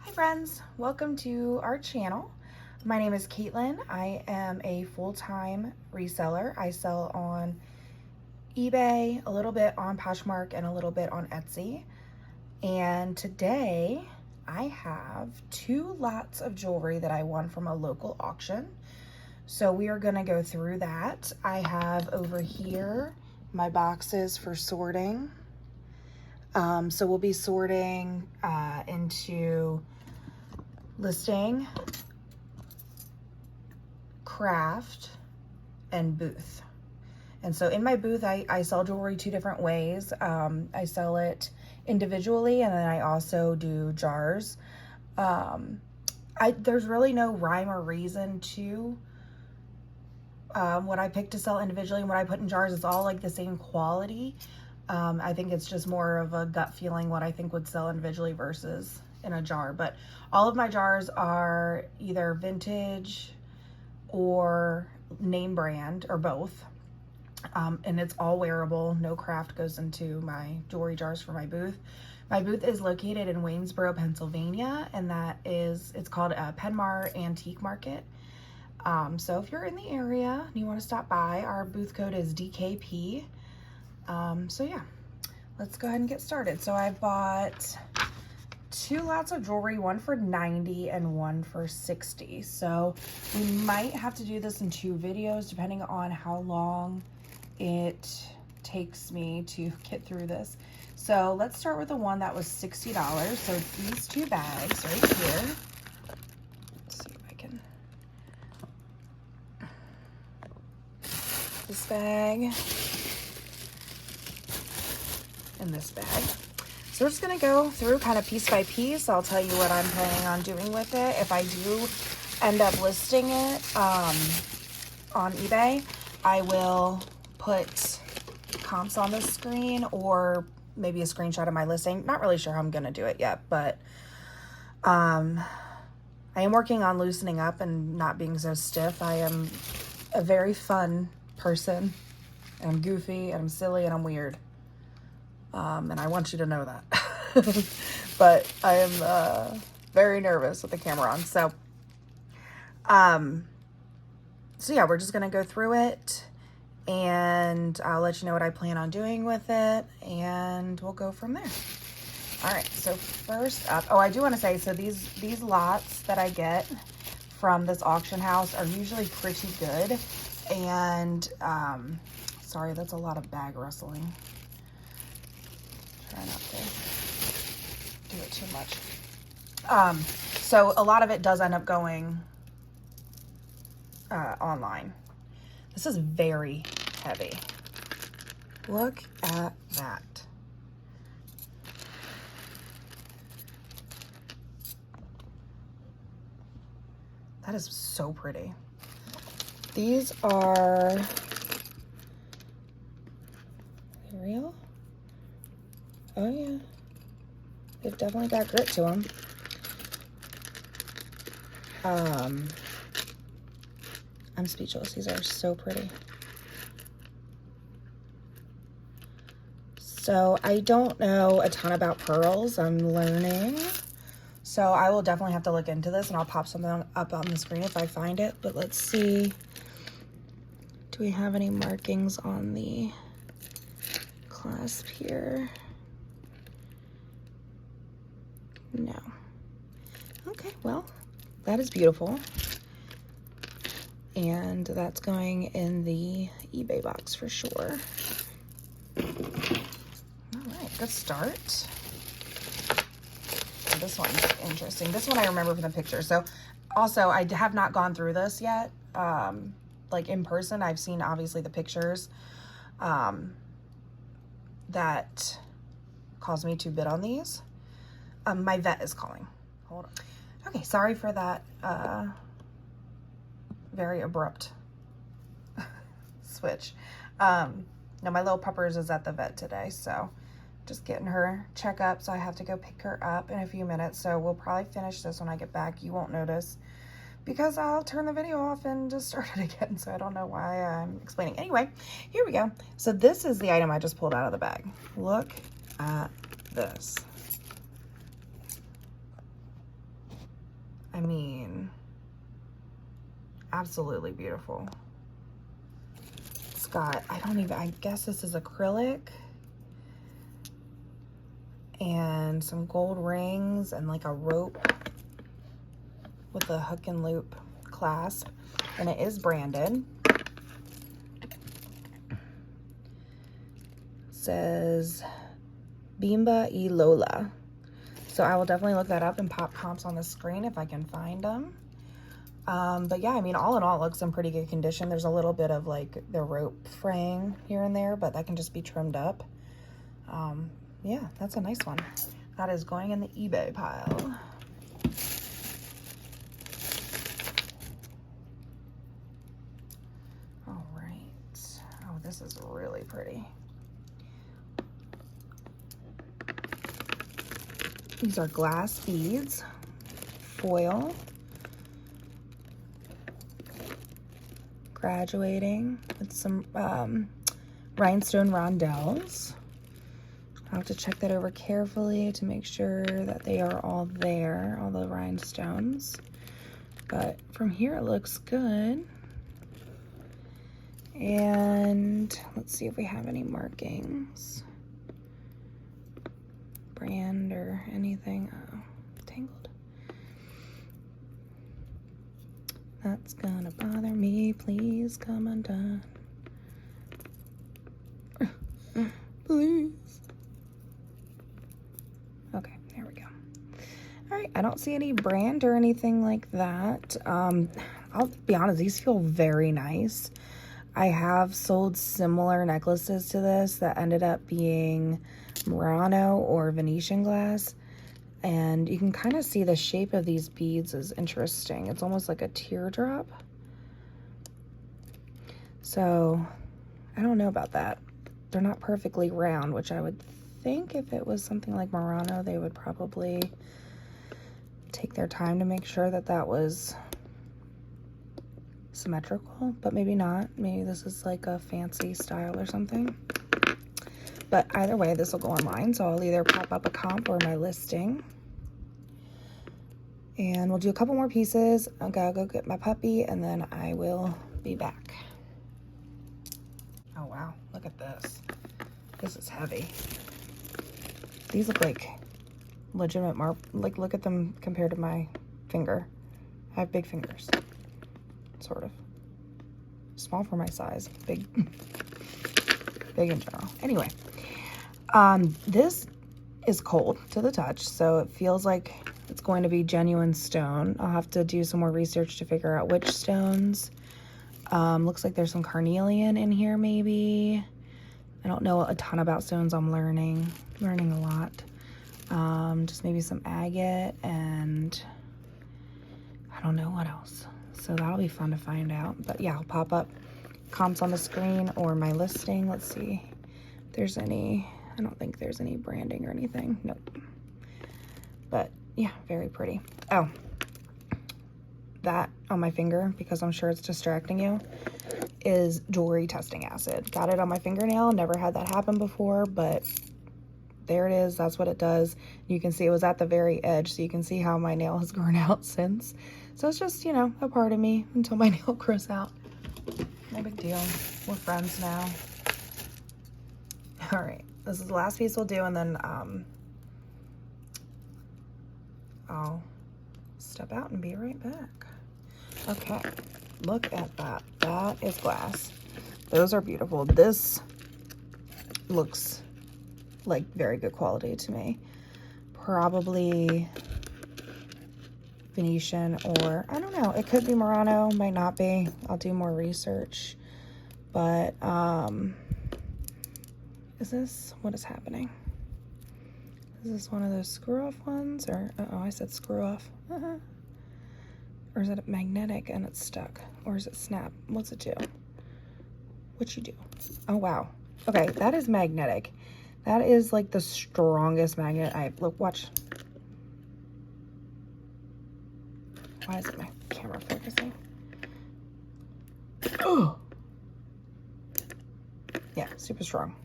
Hi friends, welcome to our channel. My name is Caitlin. I am a full-time reseller. I sell on eBay, a little bit on Poshmark, and a little bit on Etsy. And today I have 2 lots of jewelry that I won from a local auction. So we are gonna go through that. I have over here my boxes for sorting. So we'll be sorting into listing, craft, and booth. And so in my booth, I sell jewelry 2 different ways. I sell it individually, and then I also do jars. There's really no rhyme or reason to what I pick to sell individually and what I put in jars. It's all like the same quality. I think it's just more of a gut feeling what I think would sell individually versus in a jar. But all of my jars are either vintage or name brand or both. And it's all wearable. No craft goes into my jewelry jars for my booth. My booth is located in Waynesboro, Pennsylvania, and it's called a Penmar Antique Market. So if you're in the area and you want to stop by, our booth code is DKP. So yeah, let's go ahead and get started. So I bought 2 lots of jewelry, one for $90 and one for $60. So we might have to do this in 2 videos depending on how long it takes me to get through this. So let's start with the one that was $60. So it's these 2 bags right here. Let's see if I can. This bag. In this bag. So we're just gonna go through kind of piece by piece. I'll tell you what I'm planning on doing with it. If I do end up listing it on eBay, I will put comps on the screen or maybe a screenshot of my listing. Not really sure how I'm gonna do it yet, but I am working on loosening up and not being so stiff. I am a very fun person, and I'm goofy, and I'm silly, and I'm weird. And I want you to know that. But I am very nervous with the camera on. So yeah, we're just gonna go through it, and I'll let you know what I plan on doing with it, and we'll go from there. All right, so first up, I do want to say, so these lots that I get from this auction house are usually pretty good. And sorry, that's a lot of bag rustling. Try not to do it too much. So a lot of it does end up going online. This is very heavy. Look at that. That is so pretty. These are real? Oh yeah, they've definitely got grit to them. I'm speechless. These are so pretty. So I don't know a ton about pearls. I'm learning. So I will definitely have to look into this, and I'll pop something up on the screen if I find it. But let's see. Do we have any markings on the clasp here? No. Okay, well, that is beautiful. And that's going in the eBay box for sure. All right, good start. This one's interesting. This one I remember from the picture. So also, I have not gone through this yet. Like in person, I've seen obviously the pictures that caused me to bid on these. My vet is calling. Hold on. Okay, sorry for that very abrupt switch. No, my little puppers is at the vet today, so just getting her checkup. So I have to go pick her up in a few minutes. So we'll probably finish this when I get back. You won't notice because I'll turn the video off and just start it again. So I don't know why I'm explaining. Anyway, here we go. So this is the item I just pulled out of the bag. Look at this. absolutely beautiful. It's got, I guess this is acrylic. And some gold rings and like a rope with a hook and loop clasp. And it is branded. It says Bimba y Lola. So I will definitely look that up and pop comps on the screen if I can find them. But yeah, I mean, all in all, it looks in pretty good condition. There's a little bit of like the rope fraying here and there, but that can just be trimmed up. Yeah, that's a nice one. That is going in the eBay pile. All right. Oh, this is really pretty. These are glass beads, foil, graduating with some rhinestone rondelles. I'll have to check that over carefully to make sure that they are all there, all the rhinestones. But from here it looks good. And let's see if we have any markings. Brand or anything. Oh, tangled. That's gonna bother me. Please come undone. Please. Okay, there we go. All right, I don't see any brand or anything like that. I'll be honest, these feel very nice. I have sold similar necklaces to this that ended up being Murano or Venetian glass. And you can kind of see the shape of these beads is interesting. It's almost like a teardrop. So I don't know about that. They're not perfectly round, which I would think if it was something like Murano, they would probably take their time to make sure that that was symmetrical, but maybe not. Maybe this is like a fancy style or something. But either way, this will go online, so I'll either pop up a comp or my listing. And we'll do a couple more pieces. I gotta go get my puppy, and then I will be back. Oh wow, look at this. This is heavy. These look like legitimate marble. Like, look at them compared to my finger. I have big fingers, sort of. Small for my size, big, big in general. Anyway, this is cold to the touch, so it feels like it's going to be genuine stone. I'll have to do some more research to figure out which stones. Looks like there's some carnelian in here, maybe. I don't know a ton about stones. I'm learning a lot. Just maybe some agate, and I don't know what else. So that'll be fun to find out. But yeah, I'll pop up comps on the screen or my listing. Let's see if there's any. I don't think there's any branding or anything. Nope. But yeah, very pretty. Oh, that on my finger, because I'm sure it's distracting you, is jewelry testing acid. Got it on my fingernail. Never had that happen before, but there it is. That's what it does. You can see it was at the very edge, so you can see how my nail has grown out since. So it's just, you know, a part of me until my nail grows out. No big deal. We're friends now. All right, this is the last piece we'll do, and then I'll step out and be right back. Okay, look at that. That is glass. Those are beautiful. This looks like very good quality to me. Probably Venetian, or I don't know, it could be Murano, might not be. I'll do more research. But is this, what is happening? Is this one of those screw off ones, or oh, I said screw off. Or is it magnetic and it's stuck, or is it snap? What's it do? What you do? Oh wow. Okay, that is magnetic. That is like the strongest magnet look, watch. Why isn't my camera focusing? Oh. Yeah, super strong.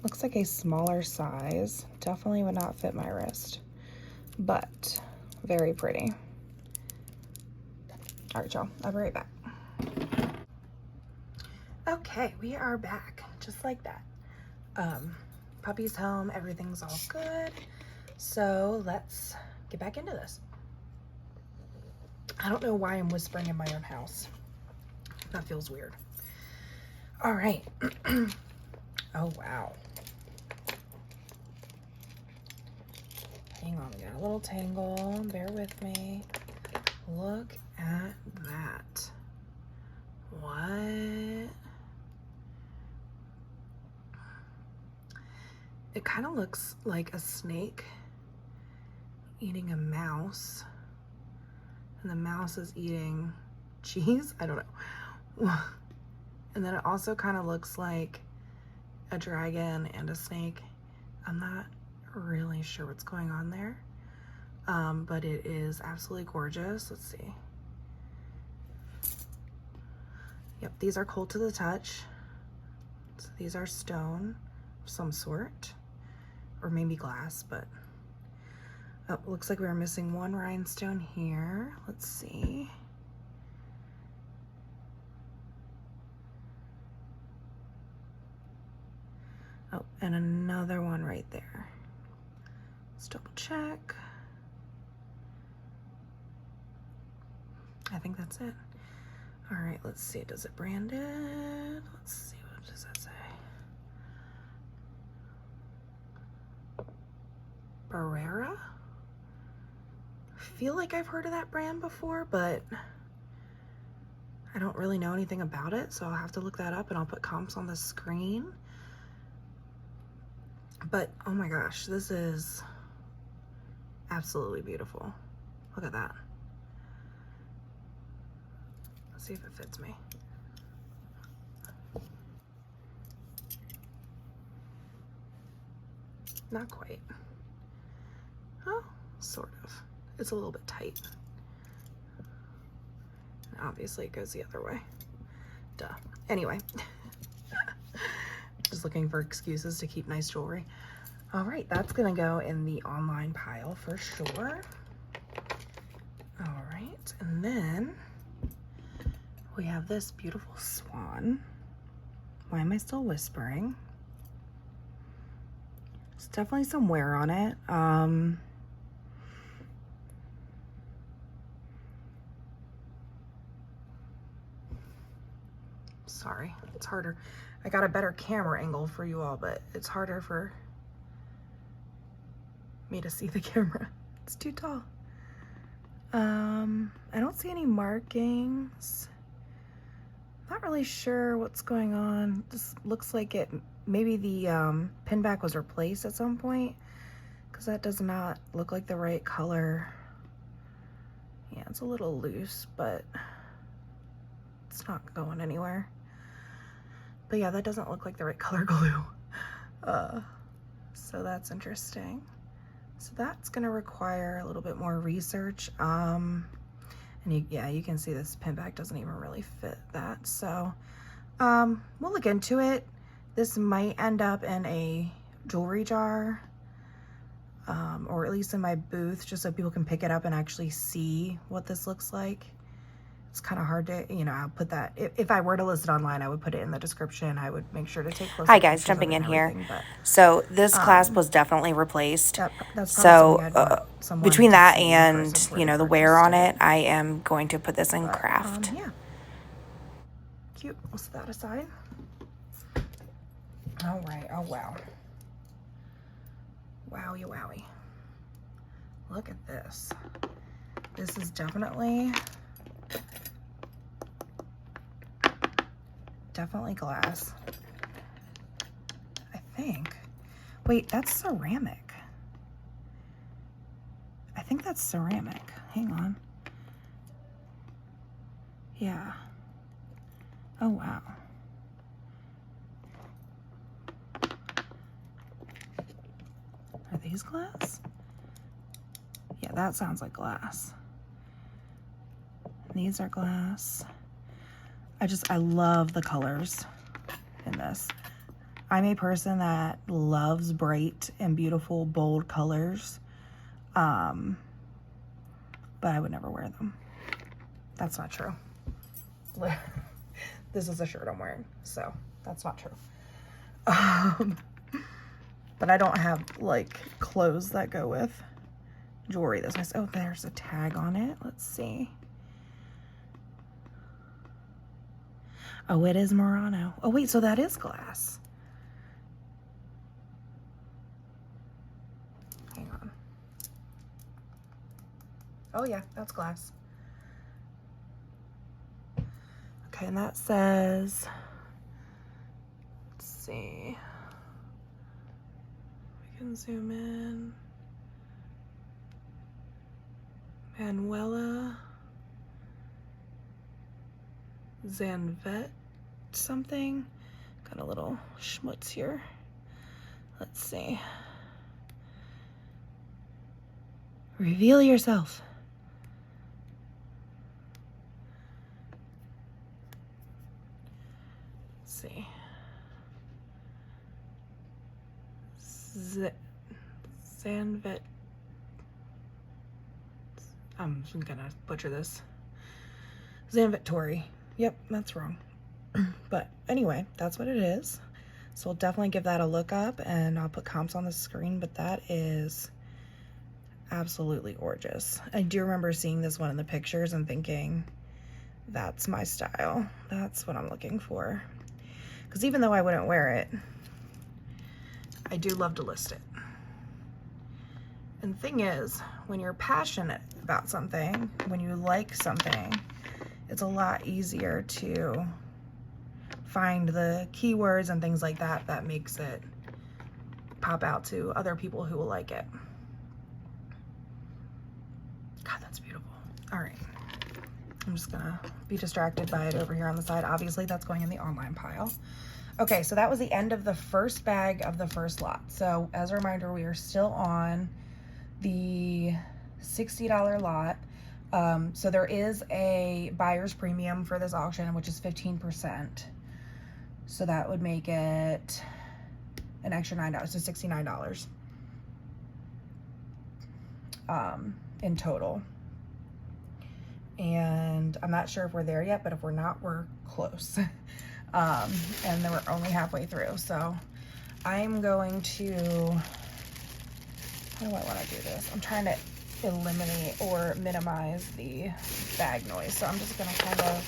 Looks like a smaller size. Definitely would not fit my wrist, but very pretty. All right, y'all, I'll be right back. Okay, we are back, just like that. Puppy's home, everything's all good. So let's get back into this. I don't know why I'm whispering in my own house. That feels weird. All right. Oh, wow. Hang on, we got a little tangle. Bear with me. Look at that. What? It kind of looks like a snake eating a mouse. And the mouse is eating cheese? I don't know. And then it also kind of looks like a dragon and a snake. I'm not really sure what's going on there. But it is absolutely gorgeous. Let's see. Yep, these are cold to the touch. So these are stone of some sort, or maybe glass, but oh, looks like we were missing one rhinestone here. Let's see. Oh, and another one right there. Let's double check. I think that's it. All right, let's see. Does it brand it? Let's see. What does that say? Barrera? I feel like I've heard of that brand before, but I don't really know anything about it, so I'll have to look that up, and I'll put comps on the screen. But oh my gosh, this is absolutely beautiful. Look at that. Let's see if it fits me. Not quite. Oh, sort of. It's a little bit tight. And obviously it goes the other way. Duh. Anyway. Just looking for excuses to keep nice jewelry. All right, that's gonna go in the online pile for sure. All right, and then we have this beautiful swan. Why am I still whispering? There's definitely some wear on it. Sorry, it's harder. I got a better camera angle for you all, but it's harder for me to see the camera. It's too tall. I don't see any markings. Not really sure what's going on. This looks like it, maybe the pin back was replaced at some point, because that does not look like the right color. Yeah, it's a little loose, but it's not going anywhere. But yeah, that doesn't look like the right color glue. So that's interesting. So that's gonna require a little bit more research. And yeah, you can see this pin back doesn't even really fit that. So we'll look into it. This might end up in a jewelry jar, or at least in my booth, just so people can pick it up and actually see what this looks like. It's kind of hard to, you know, I'll put that, if I were to list it online, I would put it in the description. I would make sure to take close. Hi guys, jumping in here. So this clasp was definitely replaced. So between that and, you know, the wear on it, I am going to put this in craft. Yeah. Cute. We'll set that aside. All right. Oh, wow. Wowie, wowie. Look at this. This is definitely glass. I think. Wait, that's ceramic. I think that's ceramic. Hang on. Yeah. Oh, wow. Are these glass? Yeah, that sounds like glass. These are glass. I love the colors in this. I'm a person that loves bright and beautiful, bold colors. But I would never wear them. That's not true. This is a shirt I'm wearing, so that's not true. But I don't have like clothes that go with jewelry that's nice. Oh, there's a tag on it. Let's see. Oh, it is Murano. Oh wait, so that is glass. Hang on. Oh yeah, that's glass. Okay, and that says, let's see. We can zoom in. Manuela Zanvet something. Got a little schmutz here. Let's see. Reveal yourself. Let's see. Zanvet. I'm gonna butcher this. Zanvettori. Yep, that's wrong. But anyway, that's what it is. So we'll definitely give that a look up, and I'll put comps on the screen, but that is absolutely gorgeous. I do remember seeing this one in the pictures and thinking, that's my style. That's what I'm looking for. Because even though I wouldn't wear it, I do love to list it. And the thing is, when you're passionate about something, when you like something, it's a lot easier to find the keywords and things like that that makes it pop out to other people who will like it. God, that's beautiful. All right. I'm just gonna be distracted by it over here on the side. Obviously, that's going in the online pile. Okay, so that was the end of the first bag of the first lot. So as a reminder, we are still on the $60 lot. So there is a buyer's premium for this auction, which is 15%. So that would make it an extra $9, so $69 in total. And I'm not sure if we're there yet, but if we're not, we're close. And then we're only halfway through. So I'm going to, how do I want to do this? I'm trying to eliminate or minimize the bag noise. So I'm just going to kind of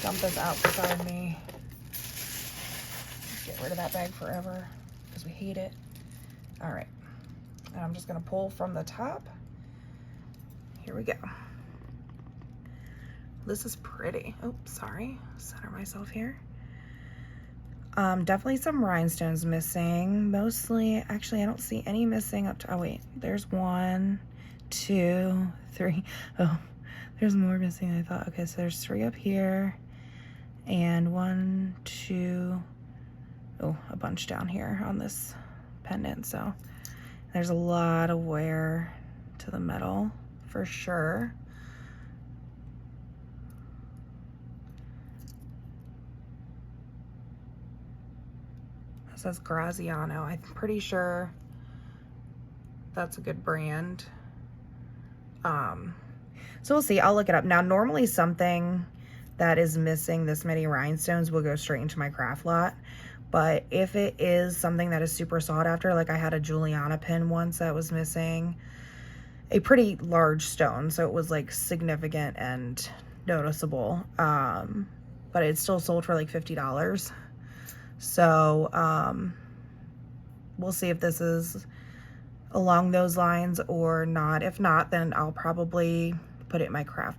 dump this out beside me. Get rid of that bag forever because we hate it. All right. And I'm just going to pull from the top. Here we go. This is pretty. Oh, sorry. Center myself here. Definitely some rhinestones missing. Mostly, actually, I don't see any missing up to, oh wait, there's 1, 2, 3. Oh, there's more missing than I thought. Okay, so there's 3 up here. And 1, 2, oh, a bunch down here on this pendant. So there's a lot of wear to the metal for sure. It says Graziano. I'm pretty sure that's a good brand. So we'll see. I'll look it up. Now, normally something that is missing this many rhinestones will go straight into my craft lot. But if it is something that is super sought after, like I had a Juliana pin once that was missing a pretty large stone, so it was like significant and noticeable, but it still sold for like $50. So we'll see if this is along those lines or not. If not, then I'll probably put it in my craft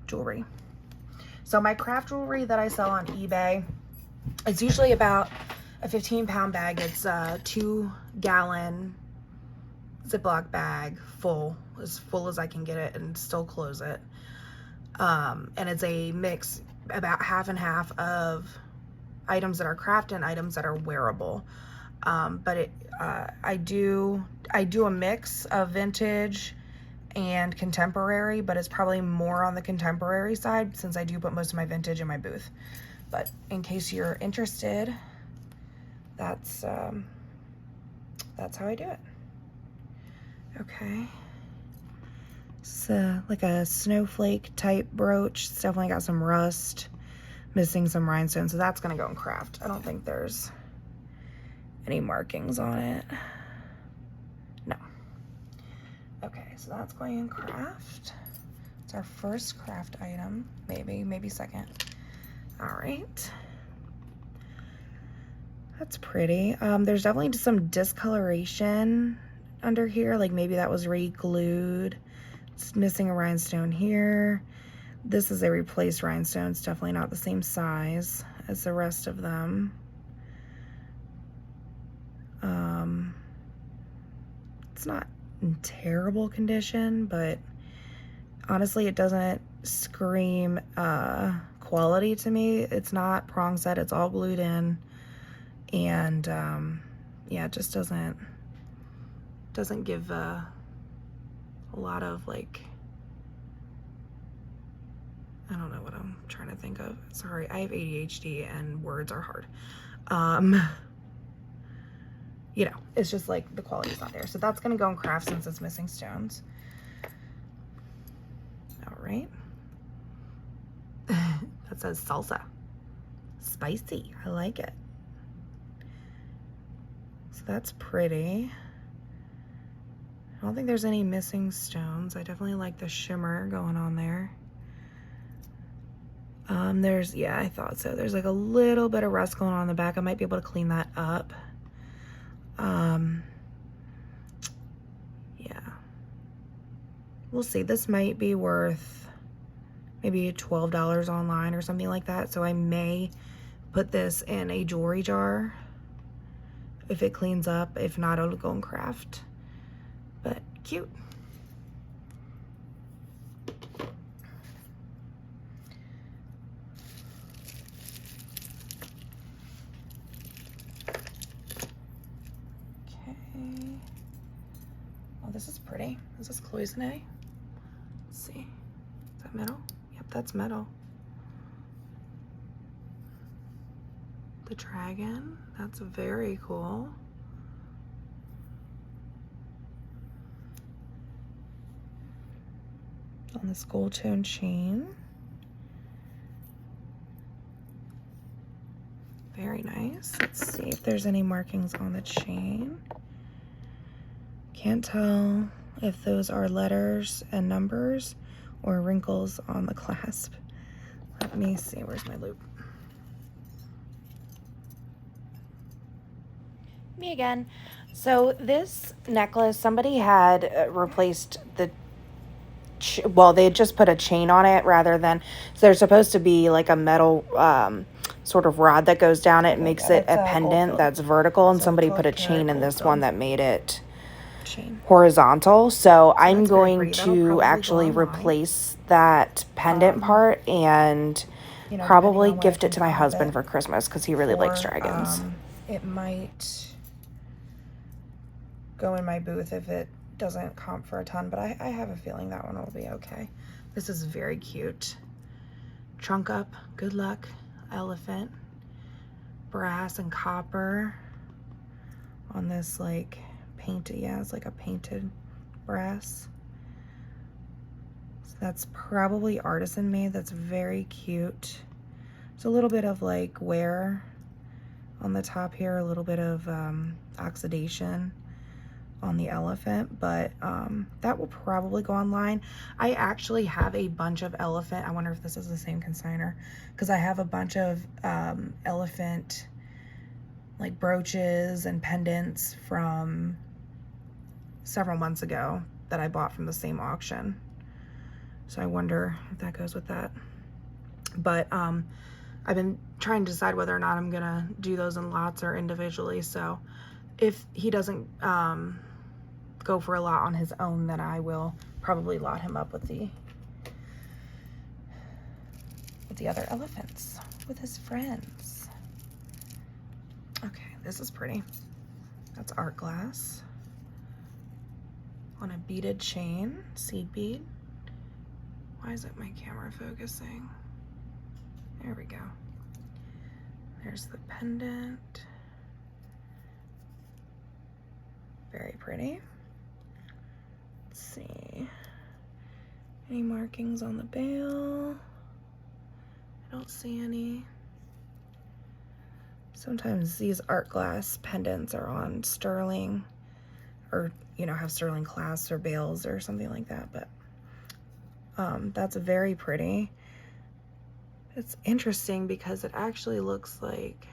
jewelry. So my craft jewelry that I sell on eBay, it's usually about a 15-pound bag. It's a 2-gallon Ziploc bag, full as I can get it and still close it. And it's a mix, about half and half, of items that are craft and items that are wearable. But I do a mix of vintage and contemporary, but it's probably more on the contemporary side since I do put most of my vintage in my booth. But in case you're interested, that's how I do it. Okay. It's like a snowflake type brooch. It's definitely got some rust, missing some rhinestones, so that's gonna go in craft. I don't think there's any markings on it. No. Okay, so that's going in craft. It's our first craft item, maybe second. All right. That's pretty. There's definitely just some discoloration under here, like maybe that was re-glued. It's missing a rhinestone here. This is a replaced rhinestone. It's definitely not the same size as the rest of them. It's not in terrible condition, but honestly, it doesn't scream quality to me. It's not prong set, it's all glued in. And yeah, it just doesn't give a lot of, like, I don't know what I'm trying to think of. Sorry, I have ADHD and words are hard. You know, it's just like the quality's not there. So that's gonna go in craft since it's missing stones. All right. That says salsa. Spicy, I like it. So that's pretty. I don't think there's any missing stones. I definitely like the shimmer going on there. Yeah, I thought so. There's like a little bit of rust going on in the back. I might be able to clean that up. Yeah. We'll see. This might be worth maybe $12 online or something like that. So I may put this in a jewelry jar if it cleans up. If not, it'll go in craft. But cute. Oh, this is pretty. Is this cloisonne? Let's see. Is that metal? Yep, that's metal. The dragon. That's very cool. On this gold tone chain. Very nice. Let's see if there's any markings on the chain. Can't tell if those are letters and numbers or wrinkles on the clasp. Let me see, where's my loop? Me again. So this necklace, somebody had replaced the, well, they had just put a chain on it rather than, so there's supposed to be like a metal sort of rod that goes down it and makes it a pendant that's vertical, and somebody put a chain in this one that made it horizontal. So I'm going to actually replace that pendant part and probably gift it to my husband for Christmas because he really likes dragons. It might go in my booth if it doesn't comp for a ton, but I have a feeling that one will be okay. This is very cute. Trunk up, good luck, elephant, brass and copper on this like painted, yeah, it's like a painted brass. So that's probably artisan made. That's very cute. It's a little bit of like wear on the top here, a little bit of oxidation on the elephant, but that will probably go online. I actually have a bunch of elephant, I wonder if this is the same consigner, because I have a bunch of elephant like brooches and pendants from several months ago that I bought from the same auction. So I wonder if that goes with that. But I've been trying to decide whether or not I'm gonna do those in lots or individually. So if he doesn't go for a lot on his own, then I will probably lot him up with the other elephants, with his friends. Okay, this is pretty. That's art glass on a beaded chain, seed bead. Why isn't my camera focusing? There we go. There's the pendant. Very pretty. Let's see. Any markings on the bail? I don't see any. Sometimes these art glass pendants are on sterling, or, you know, have sterling clasps or bails or something like that, but that's very pretty. It's interesting because it actually looks like,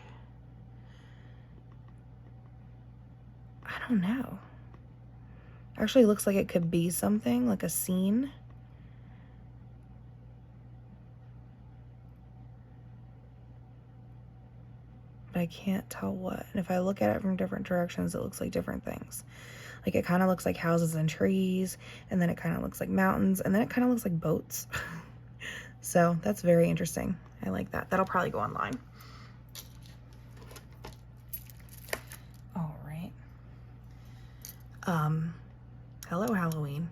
I don't know. Actually looks like it could be something, like a scene. But I can't tell what. And if I look at it from different directions, it looks like different things. Like it kind of looks like houses and trees, and then it kind of looks like mountains, and then it kind of looks like boats. So that's very interesting. I like that. That'll probably go online. All right. Hello, Halloween.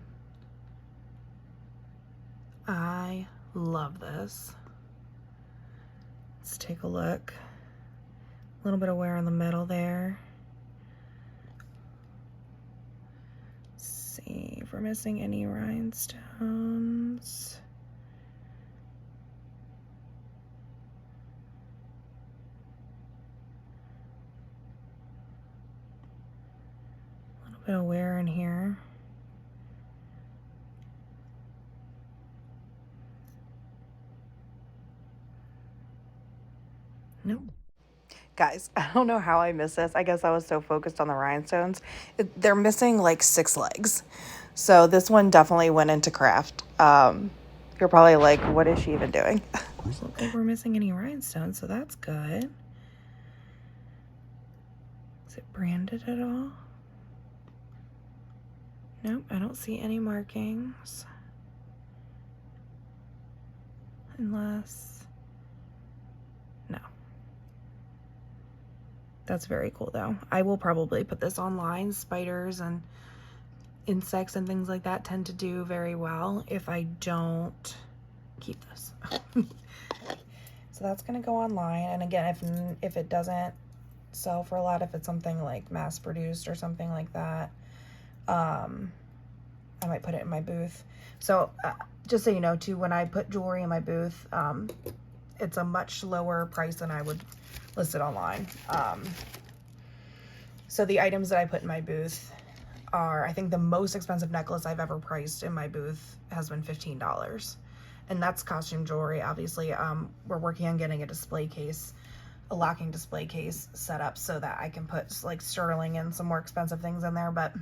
I love this. Let's take a look. A little bit of wear on the metal there. Let's see if we're missing any rhinestones. A little bit of wear in here. Nope. Guys, I don't know how I missed this. I guess I was so focused on the rhinestones. They're missing like 6 legs. So this one definitely went into craft. You're probably like, what is she even doing? Doesn't look like we're missing any rhinestones, so that's good. Is it branded at all? Nope, I don't see any markings. Unless, no. That's very cool though. I will probably put this online. Spiders and insects and things like that tend to do very well if I don't keep this. So that's gonna go online. And again, if it doesn't sell for a lot, if it's something like mass produced or something like that, I might put it in my booth. So just so you know too, when I put jewelry in my booth, it's a much lower price than I would list it online. So the items that I put in my booth are, I think the most expensive necklace I've ever priced in my booth has been $15. And that's costume jewelry, obviously. We're working on getting a display case, a locking display case set up so that I can put like sterling and some more expensive things in there. But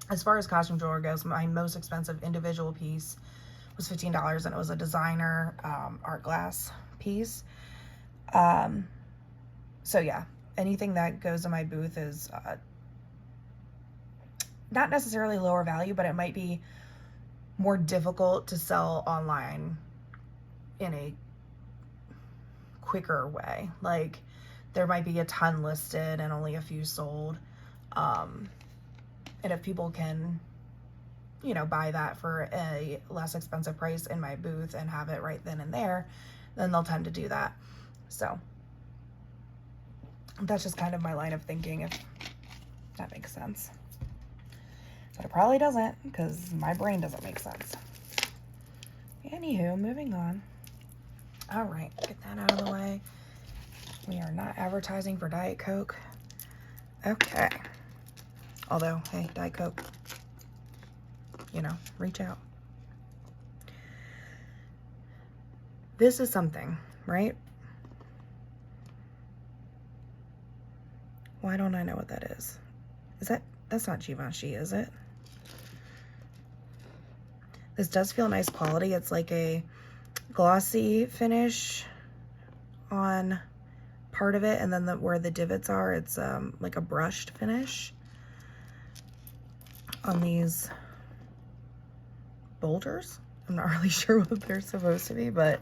as far as costume jewelry goes, my most expensive individual piece was $15, and it was a designer art glass piece. So yeah, anything that goes in my booth is not necessarily lower value, but it might be more difficult to sell online in a quicker way. Like there might be a ton listed and only a few sold. And if people can, you know, buy that for a less expensive price in my booth and have it right then and there, then they'll tend to do that. So that's just kind of my line of thinking, if that makes sense. But it probably doesn't, because my brain doesn't make sense. Anywho, moving on. All right, get that out of the way. We are not advertising for Diet Coke. Okay. Although, hey, Diet Coke, you know, reach out. This is something, right? Why don't I know what that is? That's not Givenchy, is it? This does feel nice quality. It's like a glossy finish on part of it, and then where the divots are, it's like a brushed finish on these boulders. I'm not really sure what they're supposed to be, but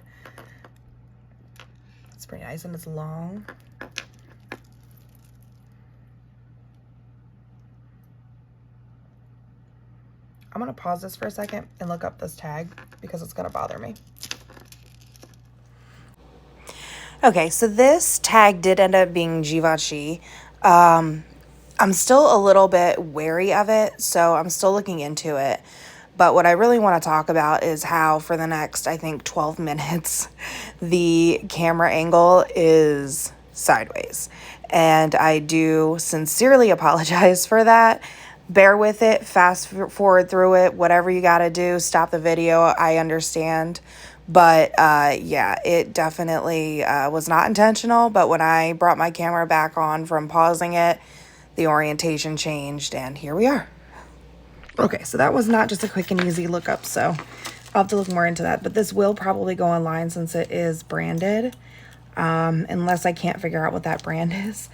it's pretty nice, and it's long. I'm gonna pause this for a second and look up this tag because it's gonna bother me. Okay, so this tag did end up being Givenchy. I'm still a little bit wary of it, so I'm still looking into it. But what I really want to talk about is how for the next, I think, 12 minutes, the camera angle is sideways. And I do sincerely apologize for that. Bear with it, fast forward through it, whatever you got to do, stop the video. I understand. But yeah, it definitely was not intentional. But when I brought my camera back on from pausing it, the orientation changed, and here we are. Okay, so that was not just a quick and easy lookup, so I'll have to look more into that. But this will probably go online since it is branded, unless I can't figure out what that brand is.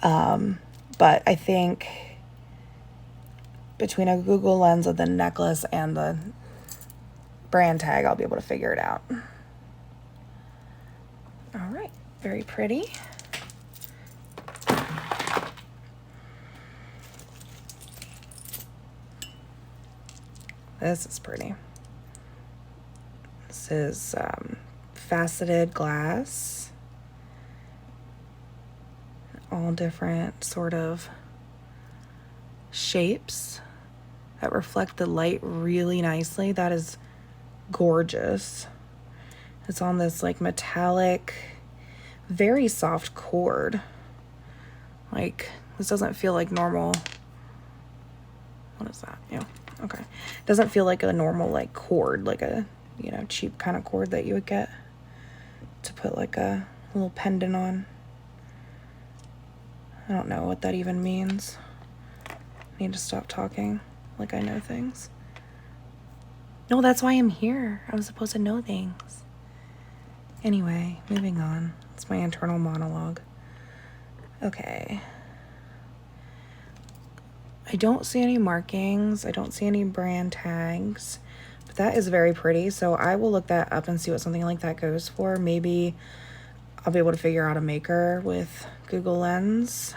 But I think between a Google lens of the necklace and the brand tag, I'll be able to figure it out. All right, very pretty. This is pretty. This is faceted glass. All different sort of shapes that reflect the light really nicely. That is gorgeous. It's on this like metallic, very soft cord. Like, this doesn't feel like normal. What is that? Yeah. Okay. Doesn't feel like a normal like cord, like a, you know, cheap kind of cord that you would get to put like a little pendant on. I don't know what that even means. I need to stop talking like I know things. No, that's why I'm here. I was supposed to know things. Anyway, moving on. It's my internal monologue. Okay. I don't see any markings. I don't see any brand tags, but that is very pretty. So I will look that up and see what something like that goes for. Maybe I'll be able to figure out a maker with Google Lens.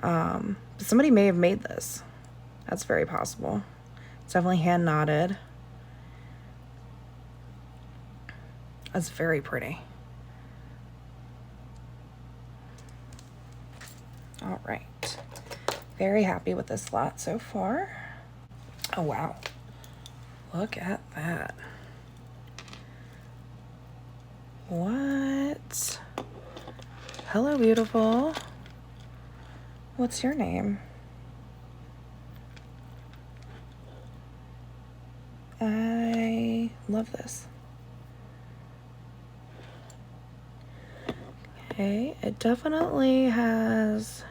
Somebody may have made this. That's very possible. It's definitely hand knotted. That's very pretty. All right. Very happy with this lot so far. Oh, wow. Look at that. What? Hello, beautiful. What's your name? I love this. Okay, it definitely has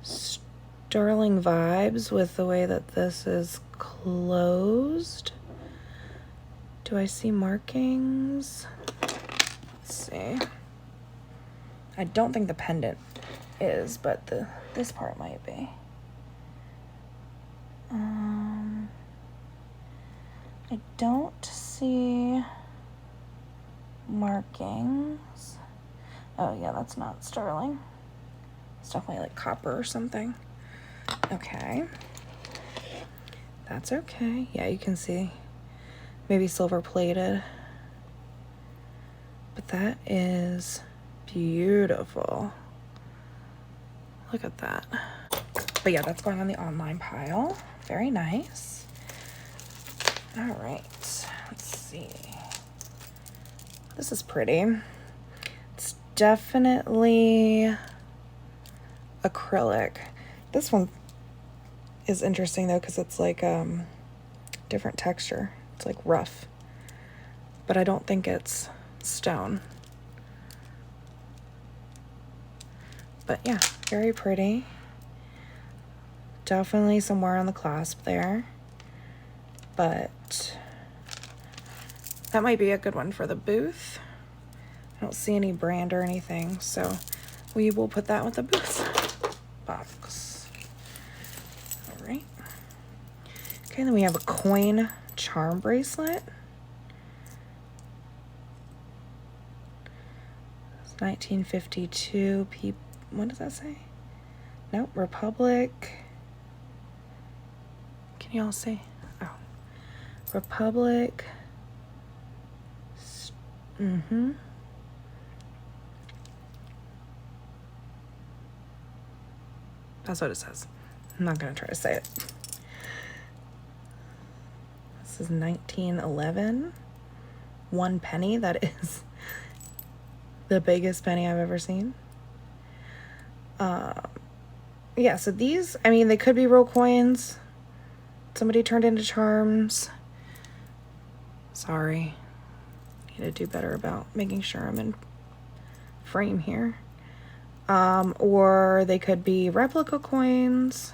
sterling vibes with the way that this is closed. Do I see markings? Let's see. I don't think the pendant is, but this part might be. I don't see markings. Oh yeah, that's not sterling. It's definitely like copper or something. Okay. That's okay. Yeah, you can see maybe silver plated. But that is beautiful. Look at that. But yeah, that's going on the online pile. Very nice. All right, let's see. This is pretty. It's definitely acrylic. This one is interesting though, because it's like different texture. It's like rough, but I don't think it's stone. But yeah, very pretty. Definitely somewhere on the clasp there, but that might be a good one for the booth. I don't see any brand or anything, so we will put that with the booth box. All right. Okay, then we have a coin charm bracelet. It's 1952 what does that say? Nope, Republic. Can y'all see? Oh. Republic. That's what it says. I'm not gonna try to say it. This is 1911. 1 penny. That is the biggest penny I've ever seen. Yeah, so these, I mean, they could be real coins. Somebody turned into charms. Sorry. Need to do better about making sure I'm in frame here. Or they could be replica coins.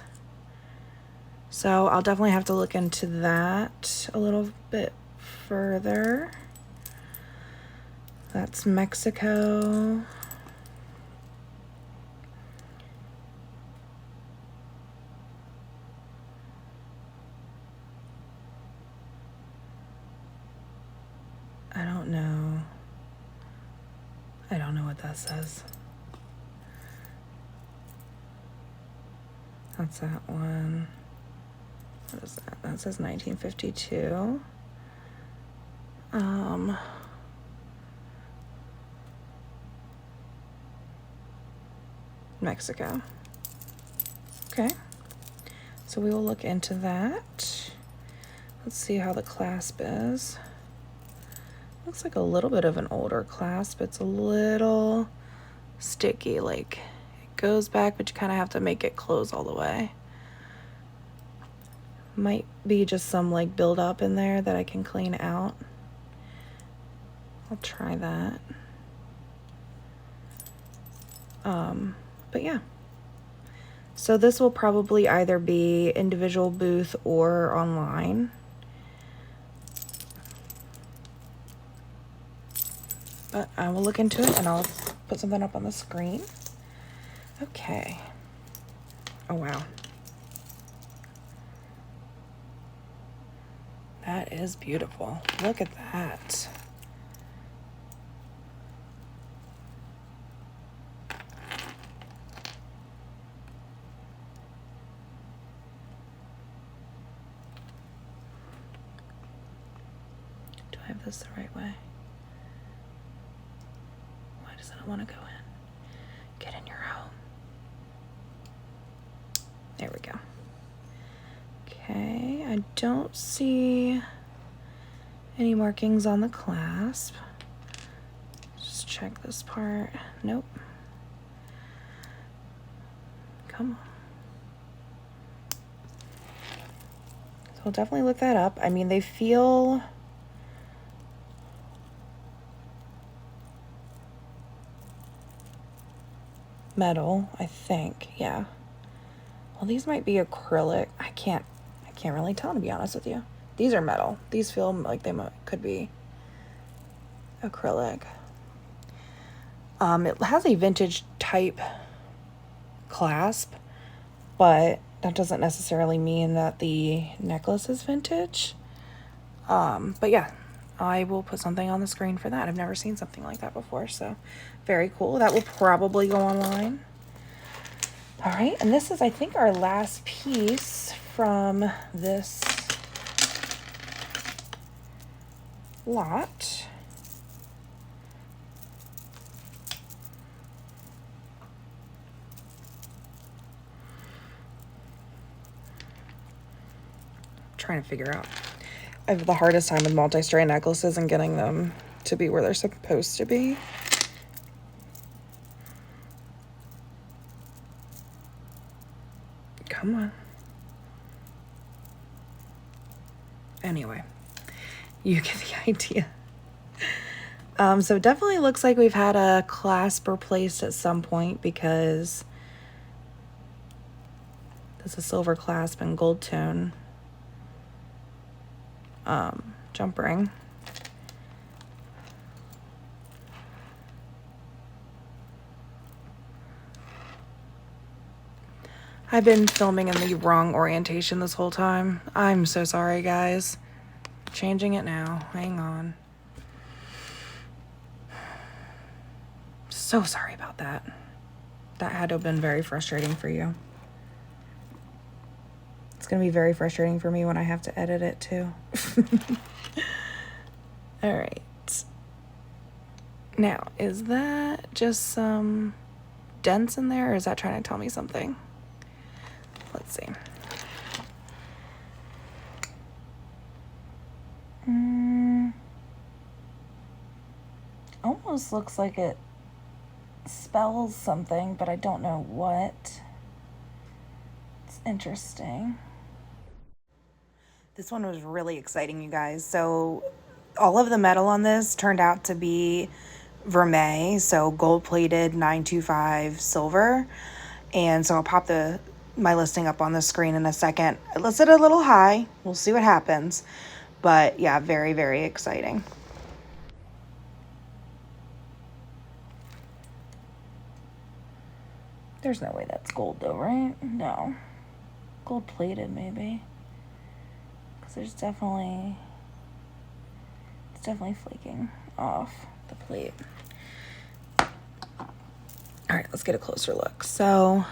So I'll definitely have to look into that a little bit further. That's Mexico. I don't know. I don't know what that says. That's that one. What is that? That says 1952. Mexico. Okay. So we will look into that. Let's see how the clasp is. Looks like a little bit of an older clasp. It's a little sticky, like it goes back, but you kind of have to make it close all the way. Might be just some like build up in there that I can clean out. I'll try that. But yeah. So this will probably either be individual booth or online. But I will look into it and I'll put something up on the screen. Okay. Oh, wow. That is beautiful. Look at that. Do I have this the right way? Why does it not want to go in? Get in your home. There we go. Okay, I don't see any markings on the clasp. Just check this part. Nope. Come on. So we'll definitely look that up. I mean, they feel metal, I think. Yeah. Well, these might be acrylic. I can't really tell, to be honest with you. These are metal. These feel like they could be acrylic. It has a vintage type clasp, but that doesn't necessarily mean that the necklace is vintage. But yeah, I will put something on the screen for that. I've never seen something like that before, so very cool. That will probably go online. All right, and this is, I think, our last piece from this lot. Trying to figure out. I have the hardest time with multi-strand necklaces and getting them to be where they're supposed to be. Come on. Anyway, you get the idea. So it definitely looks like we've had a clasp replaced at some point, because there's a silver clasp and gold tone jump ring. I've been filming in the wrong orientation this whole time. I'm so sorry, guys. Changing it now. Hang on. So sorry about that. That had to have been very frustrating for you. It's going to be very frustrating for me when I have to edit it too. All right. Now, is that just some dents in there, or is that trying to tell me something? Let's see. Almost looks like it spells something, but I don't know what. It's interesting. This one was really exciting, you guys. So all of the metal on this turned out to be vermeil, so gold plated 925 silver. And so I'll pop my listing up on the screen in a second. It listed a little high. We'll see what happens. But yeah, very, very exciting. There's no way that's gold though, right? No. Gold plated maybe. Because it's definitely flaking off the plate. All right, let's get a closer look. So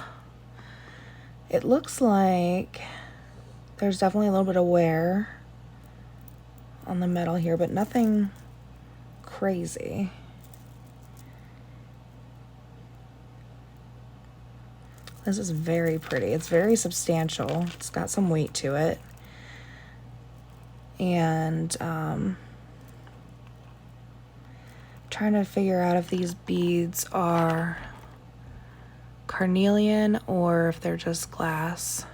it looks like there's definitely a little bit of wear on the metal here, but nothing crazy. This is very pretty. It's very substantial. It's got some weight to it. And trying to figure out if these beads are carnelian or if they're just glass.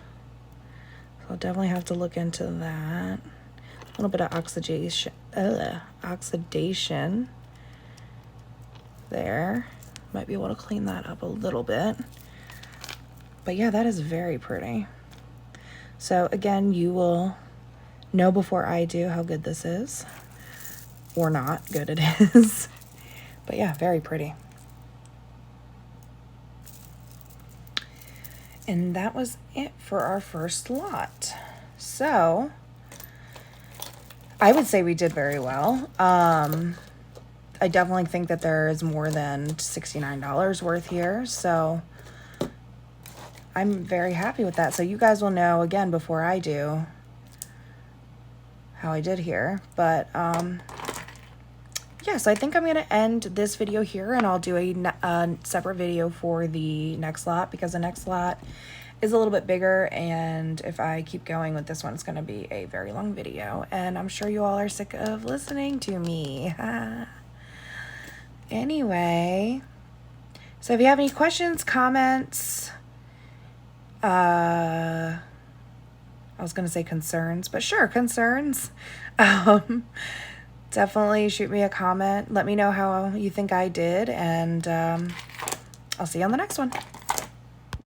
So I'll definitely have to look into that. A little bit of oxidation there. Might be able to clean that up a little bit. But yeah, that is very pretty. So again, you will know before I do how good this is, or not good it is. But yeah, very pretty. And that was it for our first lot. So I would say we did very well. I definitely think that there is more than $69 worth here. So I'm very happy with that. So you guys will know again before I do how I did here. But yes, I think I'm going to end this video here, and I'll do a separate video for the next lot, because the next lot is a little bit bigger, and if I keep going with this one, it's going to be a very long video, and I'm sure you all are sick of listening to me. Anyway, so if you have any questions, comments, I was going to say concerns, but sure, concerns. Definitely shoot me a comment. Let me know how you think I did, and I'll see you on the next one.